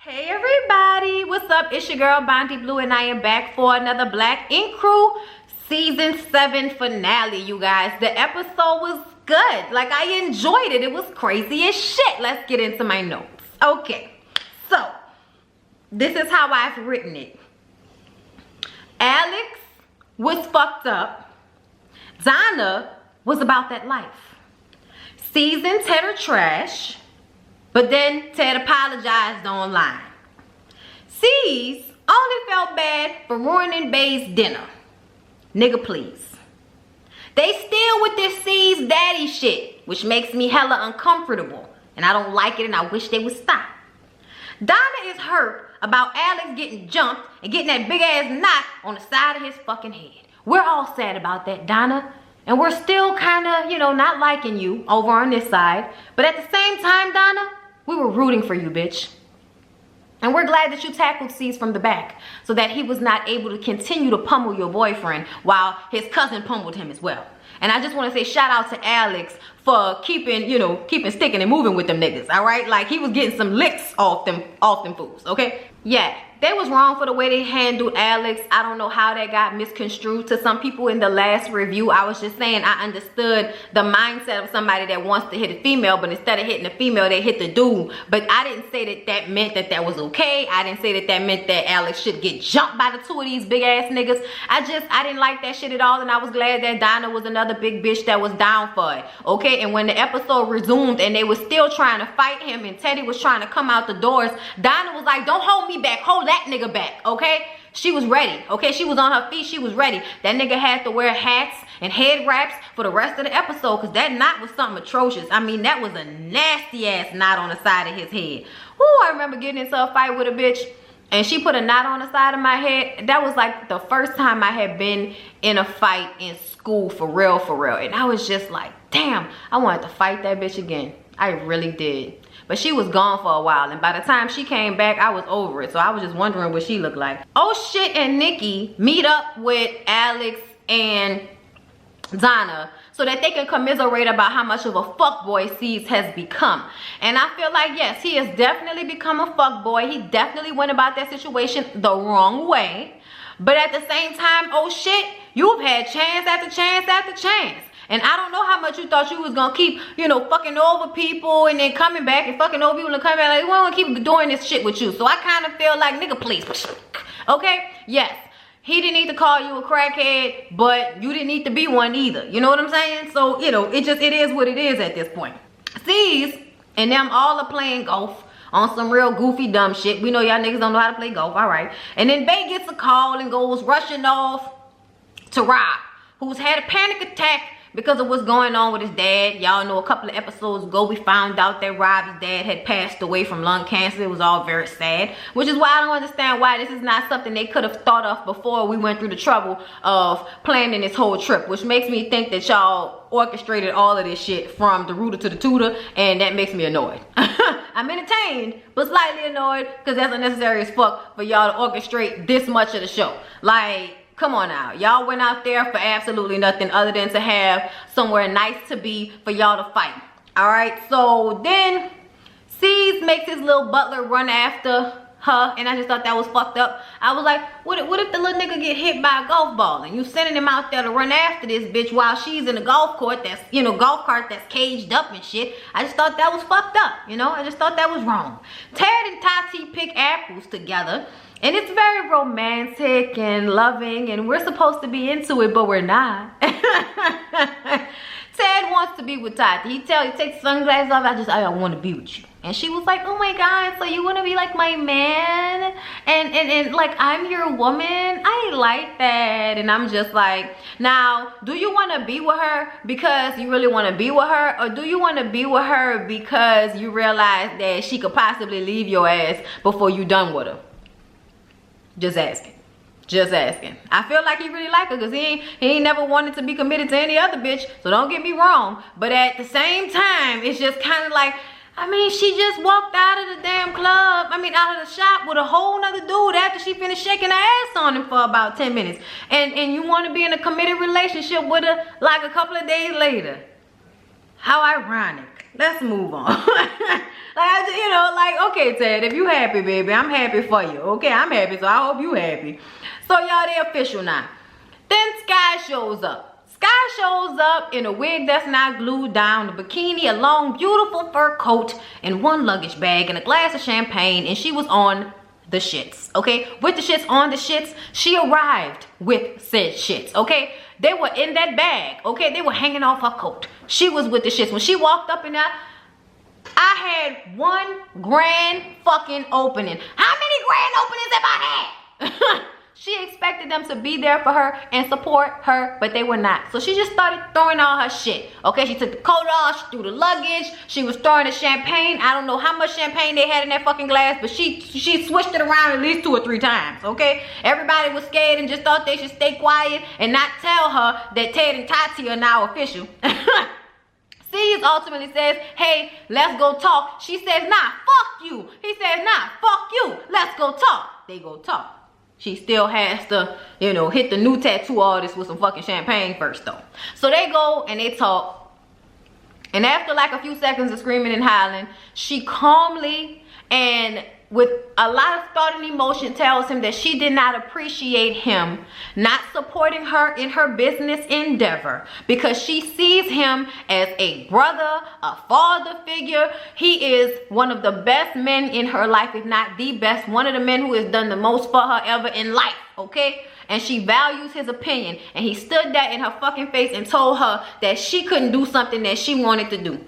Hey everybody, what's up? It's your girl Bondi Blue and I am back for another Black Ink Crew season 7 finale, you guys. The episode was good. Like, I enjoyed it. It was crazy as shit. Let's get into my notes. Okay, so this is how I've written it. Alex was fucked up. Donna was about that life. Season Ted her trash. But then Ted apologized online. C's only felt bad for ruining Bay's dinner. Nigga, please. They still with this C's daddy shit, which makes me hella uncomfortable. And I don't like it and I wish they would stop. Donna is hurt about Alex getting jumped and getting that big ass knot on the side of his fucking head. We're all sad about that, Donna. And we're still kind of, you know, not liking you over on this side. But at the same time, Donna, we were rooting for you, bitch. And we're glad that you tackled C's from the back so that he was not able to continue to pummel your boyfriend while his cousin pummeled him as well. And I just want to say shout out to Alex for keeping sticking and moving with them niggas, all right? Like, he was getting some licks off them fools, okay? Yeah, they was wrong for the way they handled Alex. I don't know how that got misconstrued to some people in the last review. I was just saying I understood the mindset of somebody that wants to hit a female, but instead of hitting the female, they hit the dude. But I didn't say that that meant that that was okay. I didn't say that that meant that Alex should get jumped by the two of these big ass niggas. I didn't like that shit at all, and I was glad that Donna was another big bitch that was down for it, okay? And when the episode resumed and they were still trying to fight him and Teddy was trying to come out the doors, Donna was like, don't hold me back, hold that nigga back, okay? She was ready, okay? She was on her feet, she was ready. That nigga had to wear hats and head wraps for the rest of the episode because that knot was something atrocious. I mean, that was a nasty ass knot on the side of his head. Ooh, I remember getting into a fight with a bitch and she put a knot on the side of my head. That was like the first time I had been in a fight in school for real. And I was just like, damn, I wanted to fight that bitch again. I really did. But she was gone for a while, and by the time she came back, I was over it. So I was just wondering what she looked like. Oh shit and Nikki meet up with Alex and Donna so that they can commiserate about how much of a fuckboy C's has become. And I feel like, yes, he has definitely become a fuckboy. He definitely went about that situation the wrong way. But at the same time, oh shit, you've had chance after chance after chance. And I don't know how much you thought you was gonna keep, you know, fucking over people and then coming back and fucking over people and coming back. Like, we wanna keep doing this shit with you. So I kind of feel like, nigga, please. Okay? Yes. He didn't need to call you a crackhead, but you didn't need to be one either. You know what I'm saying? So, you know, it is what it is at this point. C's and them all are playing golf on some real goofy dumb shit. We know y'all niggas don't know how to play golf. All right. And then Bay gets a call and goes rushing off to Rob, who's had a panic attack because of what's going on with his dad. Y'all know a couple of episodes ago we found out that Rob's dad had passed away from lung cancer. It was all very sad, which is why I don't understand why this is not something they could have thought of before we went through the trouble of planning this whole trip, which makes me think that y'all orchestrated all of this shit from the rooter to the tutor, and that makes me annoyed. I'm entertained, but slightly annoyed because that's unnecessary as fuck for y'all to orchestrate this much of the show. Like, come on now. Y'all went out there for absolutely nothing other than to have somewhere nice to be for y'all to fight. All right. So then C's makes his little butler run after her. And I just thought that was fucked up. I was like, what if the little nigga get hit by a golf ball and you sending him out there to run after this bitch while she's in a golf court that's, you know, golf cart that's caged up and shit. I just thought that was fucked up. You know, I just thought that was wrong. Ted and Tati pick apples together. And it's very romantic and loving, and we're supposed to be into it, but we're not. Ted wants to be with Tati. He takes sunglasses off. I want to be with you. And she was like, oh my God, so you want to be like my man? And like, I'm your woman? I like that. And I'm just like, now, do you want to be with her because you really want to be with her? Or do you want to be with her because you realize that she could possibly leave your ass before you done with her? Just asking. Just asking. I feel like he really like her because he ain't never wanted to be committed to any other bitch. So don't get me wrong. But at the same time, it's just kind of like, I mean, she just walked out of the damn club. I mean, out of the shop with a whole nother dude after she finished shaking her ass on him for about 10 minutes. And you want to be in a committed relationship with her like a couple of days later. How ironic. Let's move on. Like, you know, like, okay, Ted, if you happy, baby, I'm happy for you. Okay, I'm happy, so I hope you happy. So, y'all, they official now. Then Sky shows up. Sky shows up in a wig that's not glued down, a bikini, a long, beautiful fur coat, and one luggage bag, and a glass of champagne, and she was on the shits, okay? With the shits, on the shits. She arrived with said shits, okay? They were in that bag, okay? They were hanging off her coat. She was with the shits. When she walked up in there, I had one grand fucking opening. How many grand openings have I had? She expected them to be there for her and support her, but they were not. So she just started throwing all her shit. Okay, she took the coat off, she threw the luggage, she was throwing the champagne. I don't know how much champagne they had in that fucking glass, but she switched it around at least 2 or 3 times, okay? Everybody was scared and just thought they should stay quiet and not tell her that Ted and Tati are now official. C's ultimately says, hey, let's go talk. She says, nah, fuck you. He says, nah, fuck you. Let's go talk. They go talk. She still has to, you know, hit the new tattoo artist with some fucking champagne first, though. So they go and they talk. And after like a few seconds of screaming and hollering, she calmly and with a lot of thought and emotion tells him that she did not appreciate him not supporting her in her business endeavor because she sees him as a brother, a father figure. He is one of the best men in her life, if not the best, one of the men who has done the most for her ever in life, okay? And she values his opinion, and he stood there in her fucking face and told her that she couldn't do something that she wanted to do.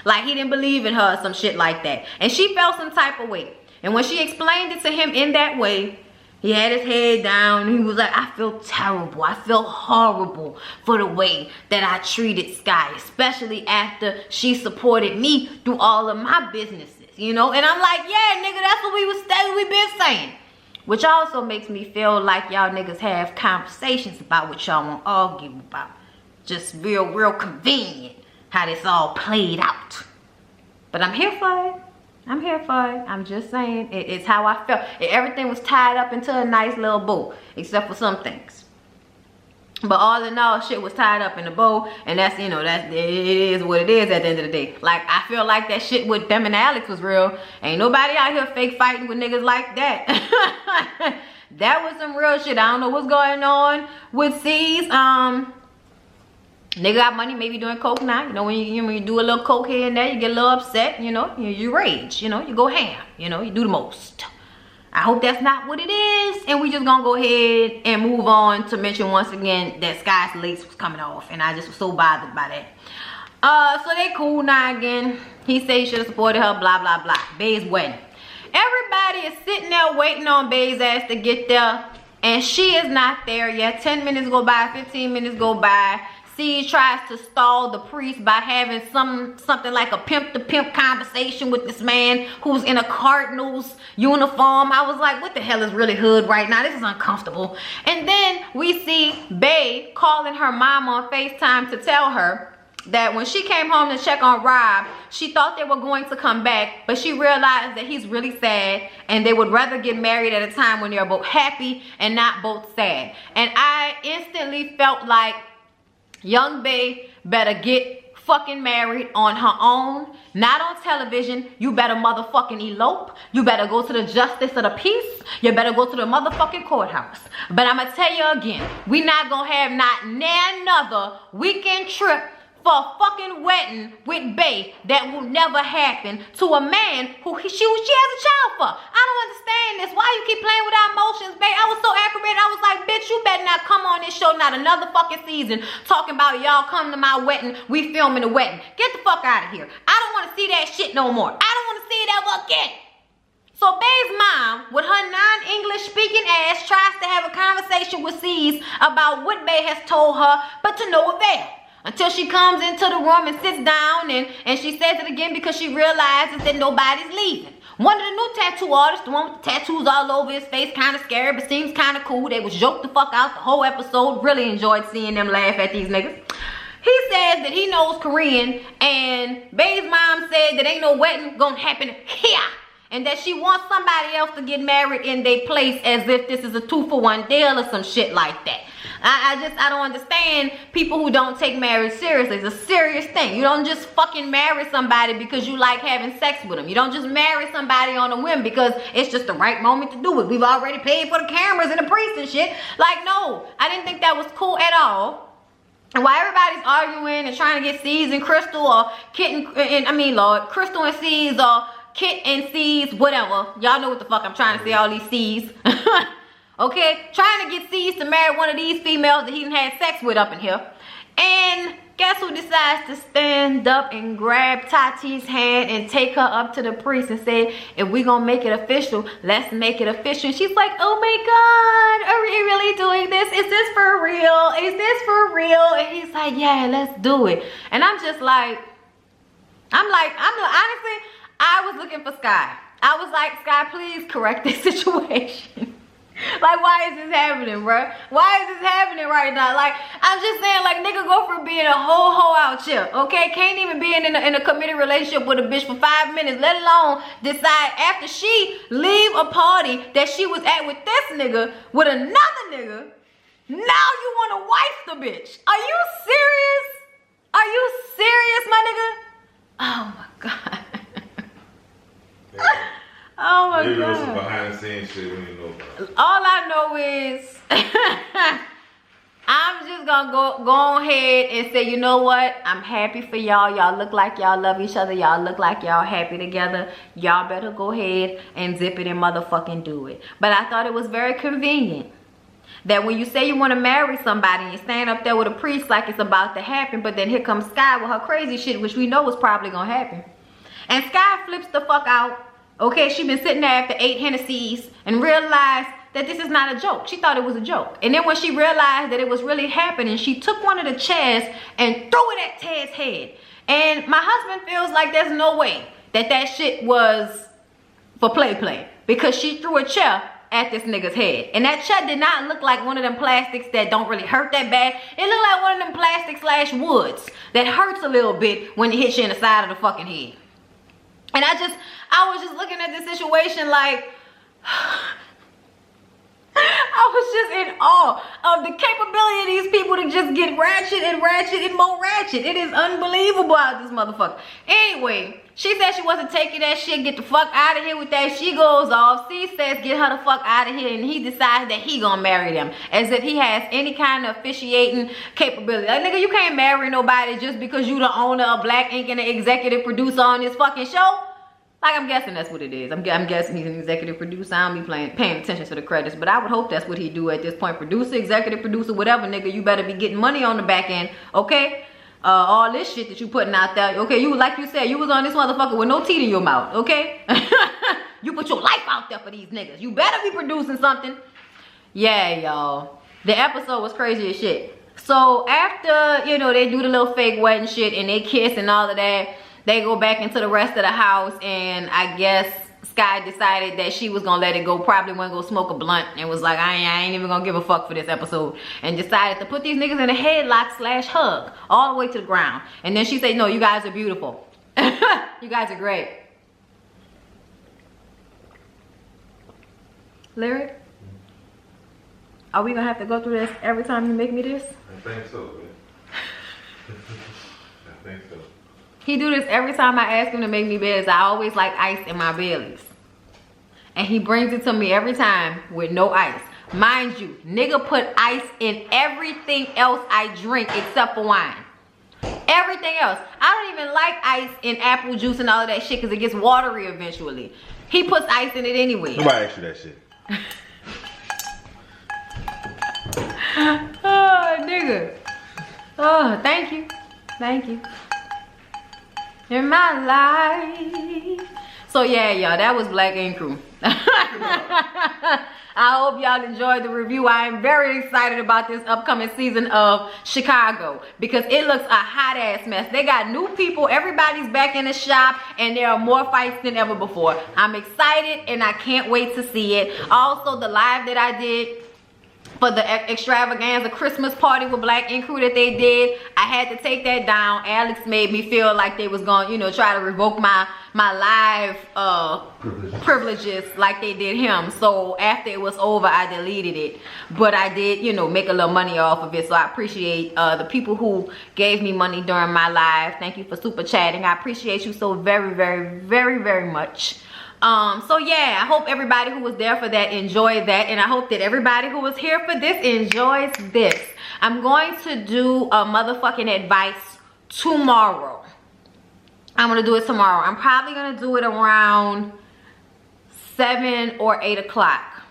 Like he didn't believe in her or some shit like that. And she felt some type of way. And when she explained it to him in that way, he had his head down. And he was like, I feel terrible. I feel horrible for the way that I treated Sky, especially after she supported me through all of my businesses, you know? And I'm like, yeah, nigga, that's what we been saying. Which also makes me feel like y'all niggas have conversations about what y'all want to argue about. Just real convenient how this all played out. But I'm here for it. I'm here for it. I'm just saying, it's how I felt. Everything was tied up into a nice little bow, except for some things. But all in all, shit was tied up in a bow, and that's, you know, it is what it is at the end of the day. Like, I feel like that shit with them and Alex was real. Ain't nobody out here fake fighting with niggas like that. That was some real shit. I don't know what's going on with C's. Nigga got money, maybe doing coke now. You know, when you do a little coke here and there, you get a little upset, you know, you rage, you know, you go ham, you know, you do the most. I hope that's not what it is. And we just gonna go ahead and move on to mention once again that Sky's lace was coming off. And I just was so bothered by that. So they cool now again. He said he should have supported her, blah, blah, blah. Bae's wedding. Everybody is sitting there waiting on Bae's ass to get there. And she is not there yet. 10 minutes go by, 15 minutes go by. C tries to stall the priest by having something like a pimp to pimp conversation with this man who's in a Cardinals uniform. I was like, what the hell is really hood right now? This is uncomfortable. And then we see Bae calling her mom on FaceTime to tell her that when she came home to check on Rob, she thought they were going to come back, but she realized that he's really sad and they would rather get married at a time when they're both happy and not both sad. And I instantly felt like young Bae better get fucking married on her own, not on television. You better motherfucking elope. You better go to the justice of the peace. You better go to the motherfucking courthouse. But I'm gonna tell you again, we not gonna have not another weekend trip for a fucking wedding with Bae that will never happen to a man who she has a child for. I don't understand this. Why you keep playing with our emotions, Bae? I was so aggravated. I was like, bitch, you better not come on this show not another fucking season talking about y'all come to my wedding, we filming the wedding. Get the fuck out of here. I don't want to see that shit no more. I don't want to see it ever again. So Bae's mom, with her non-English speaking ass, tries to have a conversation with C's about what Bae has told her, but to no avail. Until she comes into the room and sits down and she says it again because she realizes that nobody's leaving. One of the new tattoo artists, the one with the tattoos all over his face, kind of scary, but seems kind of cool. They was joked the fuck out the whole episode. Really enjoyed seeing them laugh at these niggas. He says that he knows Korean, and Bae's mom said that ain't no wedding gonna happen here. And that she wants somebody else to get married in their place as if this is a 2-for-1 deal or some shit like that. I don't understand people who don't take marriage seriously. It's a serious thing. You don't just fucking marry somebody because you like having sex with them. You don't just marry somebody on a whim because it's just the right moment to do it. We've already paid for the cameras and the priest and shit. Like, no, I didn't think that was cool at all. And while everybody's arguing and trying to get C's and Crystal or Crystal and C's or Kit and C's, whatever. Y'all know what the fuck I'm trying to say, all these C's. Okay? Trying to get C's to marry one of these females that he done had sex with up in here. And guess who decides to stand up and grab Tati's hand and take her up to the priest and say, if we gonna make it official, let's make it official. And she's like, oh my God, are we really doing this? Is this for real? Is this for real? And he's like, yeah, let's do it. And I'm just like, honestly, I was looking for Sky. I was like, Sky, please correct this situation. Like, why is this happening, bro? Why is this happening right now? Like, I'm just saying, like, nigga go from being a whole hoe out here, okay? Can't even be in a committed relationship with a bitch for 5 minutes, let alone decide after she leave a party that she was at with this nigga, with another nigga, now you want to wife the bitch. Are you serious? Are you serious, my nigga? Oh, my God. Oh my God. Some behind the scenes shit we didn't know about. All I know is I'm just gonna go ahead and say, you know what? I'm happy for y'all. Y'all look like y'all love each other. Y'all look like y'all happy together. Y'all better go ahead and zip it and motherfucking do it. But I thought it was very convenient that when you say you want to marry somebody and you stand up there with a priest like it's about to happen, but then here comes Sky with her crazy shit, which we know is probably gonna happen. And Sky flips the fuck out. Okay, she been sitting there after 8 Hennessy's and realized that this is not a joke. She thought it was a joke. And then when she realized that it was really happening, she took one of the chairs and threw it at Ted's head. And my husband feels like there's no way that that shit was for play. Because she threw a chair at this nigga's head. And that chair did not look like one of them plastics that don't really hurt that bad. It looked like one of them plastic / woods that hurts a little bit when it hits you in the side of the fucking head. And I was just looking at this situation like, I was just in awe of the capability of these people to just get ratchet and more ratchet. It is unbelievable out this motherfucker. Anyway, she said she wasn't taking that shit. Get the fuck out of here with that. She goes off. C says get her the fuck out of here. And he decides that he gonna marry them. As if he has any kind of officiating capability. Like, nigga, you can't marry nobody just because you the owner of Black Ink and the executive producer on this fucking show. Like, I'm guessing that's what it is. I'm guessing he's an executive producer. I don't be paying attention to the credits, but I would hope that's what he do at this point. Producer, executive producer, whatever, nigga. You better be getting money on the back end, okay? All this shit that you putting out there, okay? You, like you said, you was on this motherfucker with no teeth in your mouth, okay? You put your life out there for these niggas. You better be producing something. Yeah, y'all. The episode was crazy as shit. So after, you know, they do the little fake wedding shit and they kiss and all of that, they go back into the rest of the house, and I guess Sky decided that she was gonna let it go. Probably went to go smoke a blunt and was like, I ain't even gonna give a fuck for this episode, and decided to put these niggas in a headlock / hug all the way to the ground. And then she said, no, you guys are beautiful. You guys are great. Lyric, are we gonna have to go through this every time you make me this? I think so, man. I think so. He do this every time I ask him to make me Baileys. I always like ice in my Baileys. And he brings it to me every time with no ice. Mind you, nigga put ice in everything else I drink except for wine. Everything else. I don't even like ice in apple juice and all of that shit because it gets watery eventually. He puts ice in it anyway. Nobody asked you that shit. Oh, nigga. Oh, thank you. Thank you. In my life. So yeah, y'all, that was Black Ink Crew. I hope y'all enjoyed the review. I am very excited about this upcoming season of Chicago because it looks a hot ass mess. They got new people, everybody's back in the shop, and there are more fights than ever before. I'm excited and I can't wait to see it. Also, the live that I did for the extravaganza Christmas party with Black Ink Crew that they did. I had to take that down. Alex made me feel like they was gonna, you know, try to revoke my live privileges like they did him. So after it was over, I deleted it. But I did, you know, make a little money off of it. So I appreciate the people who gave me money during my live. Thank you for super chatting. I appreciate you so very, very, very, very much. So yeah, I hope everybody who was there for that enjoyed that, and I hope that everybody who was here for this enjoys this. I'm going to do a motherfucking advice tomorrow. I'm gonna do it tomorrow. I'm probably gonna do it around 7 or 8 o'clock.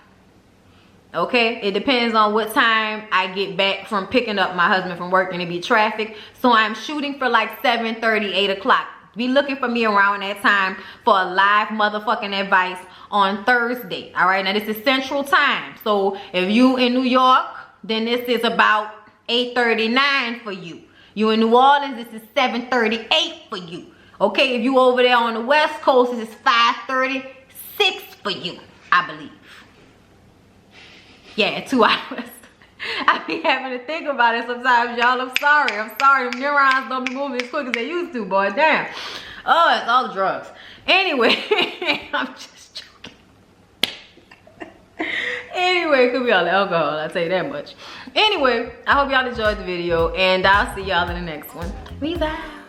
Okay, it depends on what time I get back from picking up my husband from work, and it be traffic. So I'm shooting for like 7:30, 8 o'clock. Be looking for me around that time for a live motherfucking advice on Thursday. All right, now this is Central Time. So if you in New York, then this is about 8:39 for you. You in New Orleans, this is 7:38 for you. Okay, if you over there on the West Coast, this is 5:36 for you, I believe. Yeah, 2 hours. I be having to think about it sometimes, y'all. I'm sorry. I'm sorry. Them neurons don't be moving as quick as they used to, boy. Damn. Oh, it's all the drugs. Anyway, I'm just joking. Anyway, it could be all the alcohol. I'll tell you that much. Anyway, I hope y'all enjoyed the video, and I'll see y'all in the next one. Peace out.